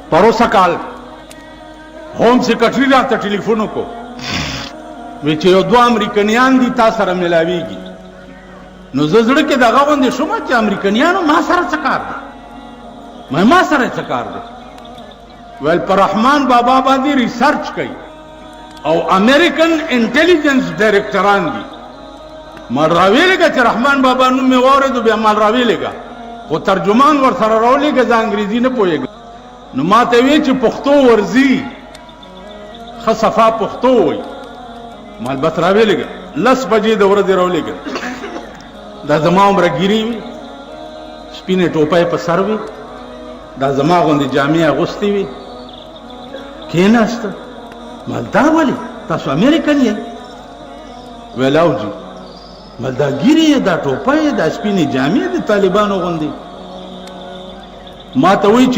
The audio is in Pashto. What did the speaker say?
پروسه کال هوم سیکرټري راته ټلیفون وکړو وی چې یو دوه امریکنیان دي تا سره ملاویږي. نو زه زړه کې دغه غوندې شوم چې امریکنیانو ما سره څه کار دی؟ ما سره څه کار دی؟ ویل په رحمان بابا باندې ریسرچ کوي او امریکن انټیلیجنس ډایرکټران دي. مال راویلېږه چې رحمان بابا نوم مې واورېدو بیا مال راویلېږه خو ترجمان ورسره راولېږه زه انګریزي نه پوهېږم. نو ما ته ویې چې پښتو ورځي ښه صفا پښتو وایي. مال بس راویلېږه 10 بجې د ورځې راولېږه. دا زما عمره ګیري وي سپینې ټوپۍ په سر وي دا زما غوندې جامې اغوستې وي کېناسته. مال دا ولې تاسو امریکن یې؟ ویل او جي. مال دا ګیرې دا ټوپۍ دا سپینې جامې د طالبانو غوندې. ما ته وایي چې